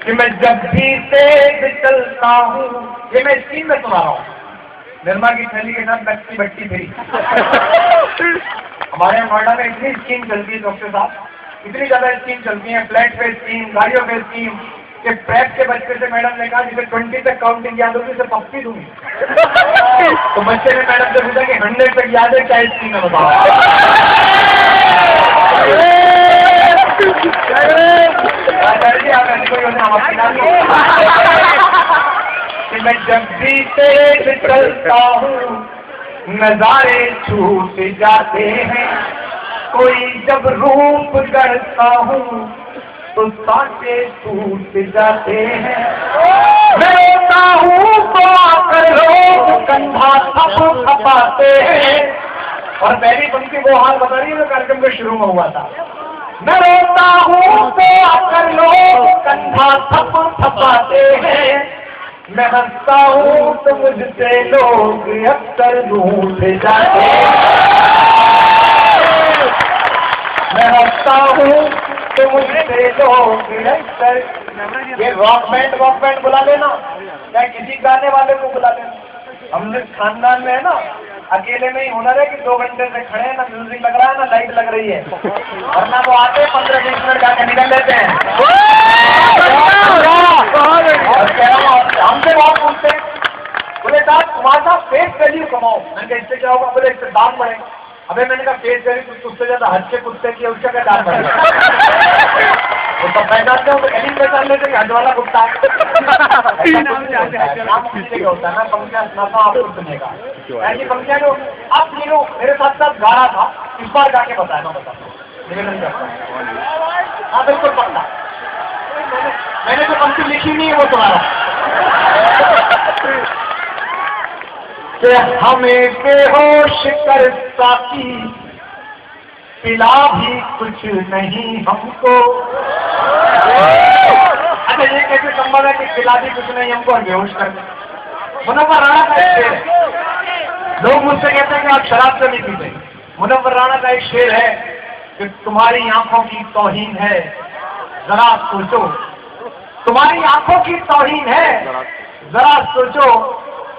कि मैं जब भी तेज चलता हूँ, ये मैं स्कीम में सुना रहा हूँ, निर्मा की थैली के साथ नक्की भट्टी थी। हमारे यहाँ नोएडा में इतनी स्कीम चलती है डॉक्टर साहब, इतनी ज्यादा स्कीम चलती है, फ्लैट पे स्कीम, गाड़ियों पे स्कीम, कि प्रेप के बच्चे से मैडम ने कहा जिसे 20 तक काउंटिंग याद होगी उसे पप्पी दूंगी। तो बच्चे ने मैडम से पूछा कि 100 तक याद है, क्या स्कीम है बताओ। कि मैं जब भी तेज चलता हूँ नजारे छूट जाते हैं, कोई जब रूप गढ़ता हूँ तो सांसे टूट जाते हैं। मैं रोता हूँ तो आकर लोग कंधा थप थपाते हैं। और पहली पंक्ति वो हाल बता रही है जो कार्यक्रम के शुरू में हुआ था। मैं रोता हूँ तो आकर लोग कंधा थप थपाते हैं, मैं हंसता हूँ तो मुझसे लोग अक्सर रूठ जाते हैं। मैं हंसता हूँ तो मुझसे लोग अक्सर, ये रॉक बैंड बुला लेना या किसी गाने वाले को बुला लेना। हम जिस खानदान में है ना, अकेले में ही हुनर है कि 2 घंटे से खड़े हैं, ना म्यूजिक लग रहा है ना लाइट लग रही है, वरना वो आते 15-20 मिनट जाके निकल लेते हैं। हमसे बहुत पूछते हैं, बोले साहब तुम्हारा फेस वैल्यू कमाओ। मैंने कहा इससे क्या होगा? बोले इससे दाम बढ़ेगा। अबे मैंने कहा फेस वैल्यू तो उससे ज्यादा हज के कुत्ते की उसका क्या दाम बढ़ेगा? वो सब पहचानते हो तो एलिंग पहचान लेते हैं, हज वाला कुत्ता नाम किससे क्या होता है ना, पंक्तियां सुनाता हूँ आपको सुनेगा। ऐसी पंक्तियां जो आप तीनों मेरे साथ साथ गा रहा था, इस बार गा के बताया, मैं बताता हूँ, निवेदन करता हूँ। हाँ बिल्कुल पक्का, मैंने जो पंक्ति लिखी नहीं है वो सुना रहा कि हमें बेहोश कर साकी पिला भी कुछ नहीं हमको। अच्छा ये कैसे संभव है कि पिला भी कुछ नहीं हमको और बेहोश कर दे? मुनव्वर राणा का एक शेर है, लोग मुझसे कहते हैं कि आप शराब क्यों नहीं पीते। मुनव्वर राणा का एक शेर है कि तुम्हारी आंखों की तौहीन है जरा सोचो, तुम्हारी आंखों की तौहीन है जरा सोचो,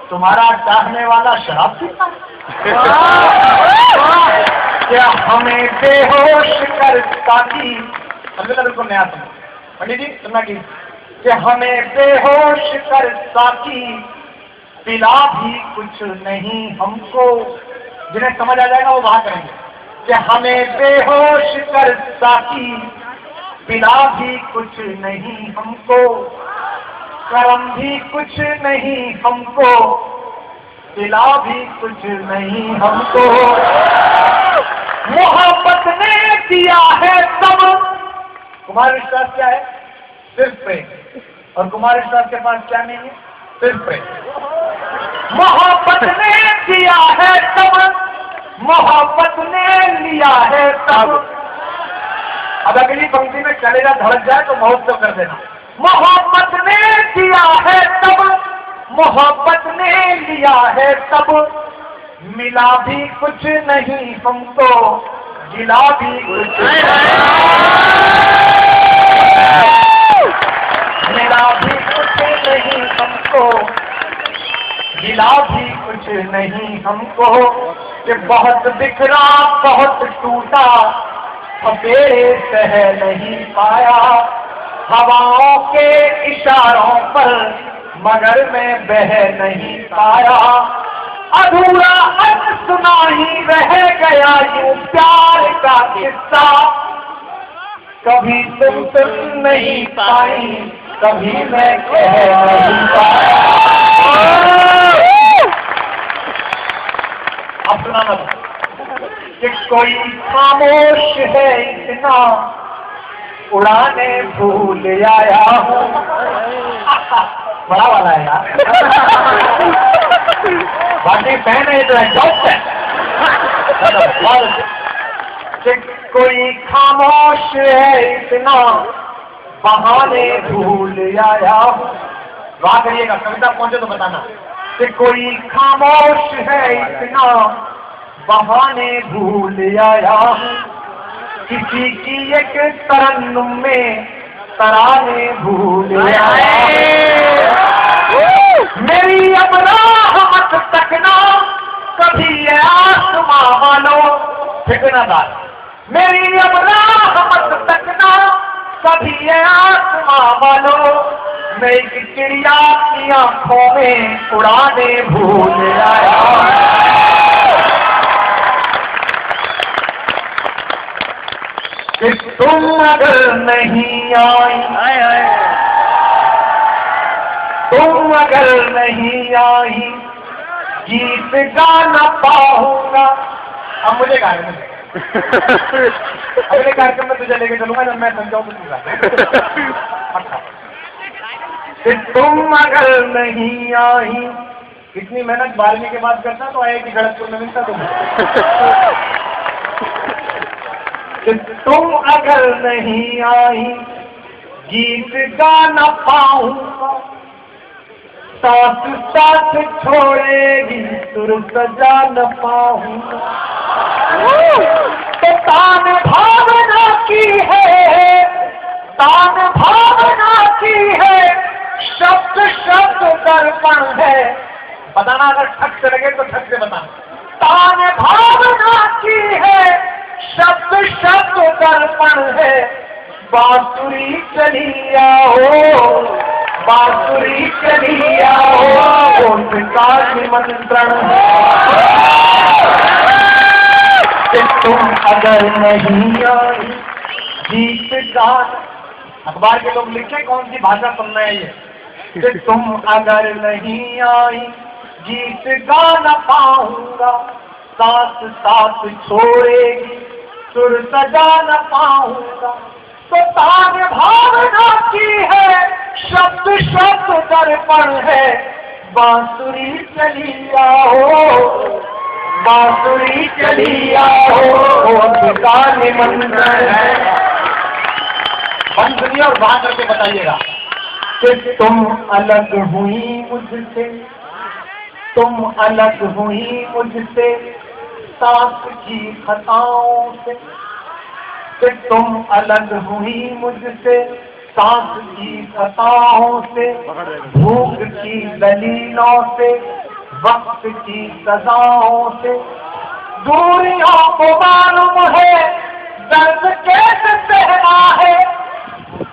तुम्हारा चाहने वाला शराब पीता क्या हमें बेहोश कर साकी। बिल्कुल नया सुनो पंडित जी, सुनना की कि हमें बेहोश कर साकी पिला भी कुछ नहीं हमको। जिन्हें समझ आ जाएगा वो वहां करेंगे कि हमें बेहोश कर साकी पिला भी कुछ नहीं हमको, करम भी कुछ नहीं हमको, पिला भी कुछ नहीं हमको। मोहब्बत ने दिया है सब, कुमार विश्वास क्या है? सिर्फ प्रेम। और कुमार विश्वास के पास क्या नहीं है? सिर्फ प्रेम। मोहब्बत ने दिया है सब, मोहब्बत ने लिया है सब। अब अगली पंक्ति में कलेजा धड़क जाए तो महोत्सव कर देना। मोहब्बत ने दिया है सब, मोहब्बत ने लिया है सब, मिला भी कुछ नहीं हमको, गिला भी कुछ मिला भी कुछ नहीं हमको, गिला भी कुछ नहीं हमको। कि बहुत बिखरा बहुत टूटा, फतेरे सह नहीं पाया, हवाओं के इशारों पर मगर मैं बह नहीं पाया। अधूरा अनसुना ही रह गया यूं प्यार का किस्सा, कभी तुम सुन नहीं पाई, कभी मैं कह नहीं पाया। अब सुनाना कि कोई खामोश है इतना, उड़ाने भूल आया हूँ। बड़ा वाला है यार, बाकी पहन है तो एग्जॉस्ट है। कि कोई खामोश है इतना, बहाने भूल आया हूँ। वहां करिएगा, कविता पहुंचे तो बताना। कि कोई खामोश है इतना, बहाने भूल आया हूँ। किसी की एक तरन्नुम में तराने भूल मेरी अब राह मत तकना कभी ये आसमां वालो ठिकनादार मेरी अब राह मत तकना कभी ये आसमां वालो मैं एक चिड़िया की आंखों में उड़ाने भूल आया कि तुम अगर नहीं आई तुम अगर नहीं आई गीत गा न पाऊंगा। अब मुझे गाने में अगले कार्यक्रम में तुझे लेके चलूंगा जब मैं समझाऊं तो कि तुम अगर नहीं आई। इतनी मेहनत 12वीं के बाद करता तो आएगी खड़गपुर में मिलता तुम कि तुम अगर नहीं आई गीत गा न पाऊंगा साथ साथ छोड़ेगी सुर सजा न पाऊंगा। तो तान भावना की है तान भावना की है शब्द शब्द दर्पण है। बताना अगर ठक से लगे तो ठक से बताना। तान भावना की है शब्द शब्द दर्पण है। बांसुरी चली आओ बांसुरी चली आओ उनका निमंत्रण कि तुम अगर नहीं आई गीत गान। अखबार के लोग लिखे कौन सी भाषा सुनना है ये कि तुम अगर नहीं आई गीत गा न पाऊंगा साथ साथ छोड़ेगी सुर सजा न पाऊंगा। तो तान भावना की है शब्द शब्द दर्पण है। बांसुरी चली आओ बांसुरी चली आओ उनका निमंत्रण है। बंद सुनिए और वहां करके बताइएगा कि तुम अलग हुई मुझसे तुम अलग हुई मुझसे साथ की खताओं से कि तुम अलग हुई मुझसे सांस की खताओं से भूख की दलीलों से वक्त की सजाओं से। दूरियों को मालूम है दर्द कैसे सहना है।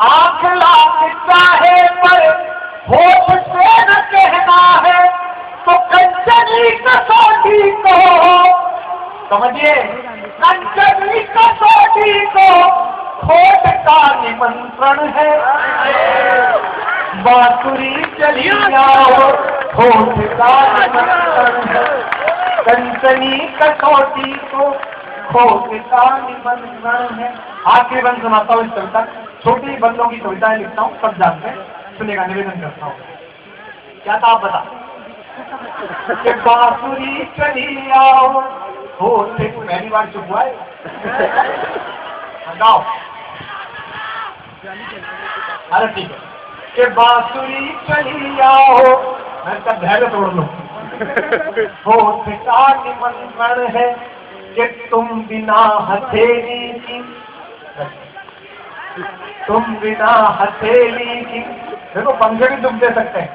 आंख लाख चाहे पर होठ से न कहना है। तो कंचनी कसौटी को समझिए कंचनी कसौटी को होठ का निमंत्रण है। बांसुरी चली आओ होठ का निमंत्रण है। कंचनी कसौटी को होठ का निमंत्रण है। आखिरी बंद सुनाता हूँ इस कविता। छोटी बंदों की कविताएं लिखता हूँ सब जानते हैं। सुनेगा निवेदन करता हूँ। क्या था आप बता कि बांसुरी चली आओ होठ पहली बार चुप हुआ है। गाओ अरे ठीक है कि बांसुरी चली आओ मैं इसका धैर्य तोड़ लूं। होठ का निमंत्रण है कि तुम बिना हथेली की तुम बिना हथेली की। देखो पंखे भी दुख दे सकते हैं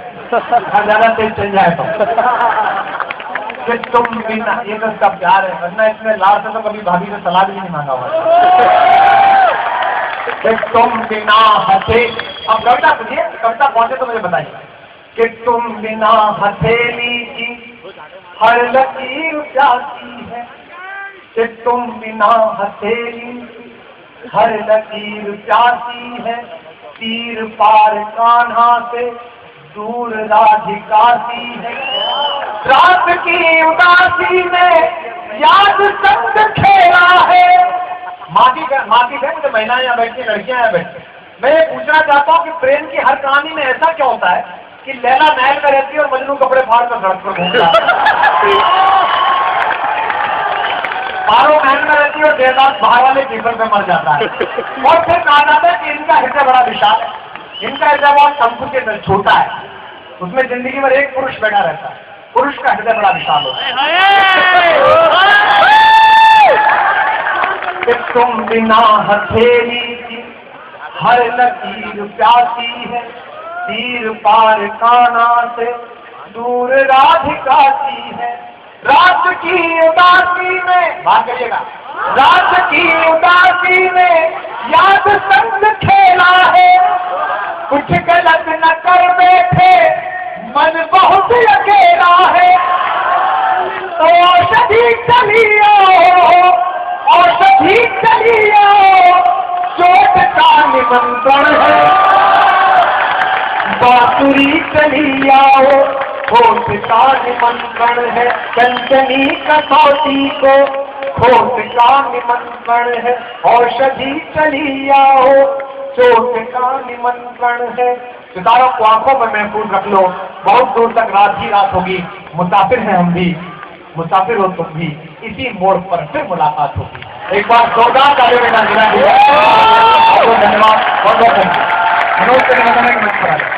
ज्यादा तेज चल जाए तो। कि तुम बिना ये तो उसका प्यार है वरना इसमें लाल से तो कभी भाभी से सलाद भी नहीं मांगा हुआ। कि तुम बिना हथेली। अब कविता सुनिए कविता पहुंचे तो मुझे बताइए कि तुम बिना हथेली की हर लकीर प्यासी है। कि तुम बिना हथेली की हर लकीर प्यासी है। तीर पार कान्हा से दूर राधिकासी है। रात की उदासी में याद संग खेला है। माफी है मुझे महिलाएं यहाँ बैठी लड़कियां यहाँ बैठी। मैं ये पूछना चाहता हूँ कि प्रेम की हर कहानी में ऐसा क्या होता है कि लैला महल में रहती है और मजनू कपड़े फाड़ कर सड़क पर घूमता है। पारो महल में रहती है और देवदास बाहर वाले पीपल पे मर जाता है। और फिर कहा जाता है कि इनका हृदय बड़ा विशाल है। इनका हृदय बहुत शंकु के छोटा है। उसमें जिंदगी भर एक पुरुष बैठा रहता है। पुरुष का हृदय बड़ा विशाल होता है। तुम बिना हथेली की हर लकीर प्यासी है, तीर पार काना से दूर राधिका की है। रात की उदासी में, बात करिएगा, रात की उदासी में याद संग खेला है, कुछ गलत न कर बैठे मन बहुत अकेला है। तो औषधि चली आओ, औषधि चली आओ, चोट का निमंत्रण है। बांसुरी चली आओ, होठ का निमंत्रण है। कंचनी कसौटी को होठ का निमंत्रण है। औषधि चली आओ, चोट का निमंत्रण है। सितारों को आंखों में महफूज रख लो, बहुत दूर तक रात ही रात होगी। मुसाफिर हैं हम भी, मुसाफिर हो तुम भी, इसी मोड़ पर फिर मुलाकात होगी। एक बार जोरदार तालियों में धन्यवाद, बहुत बहुत धन्यवाद। मनोज के मंच पर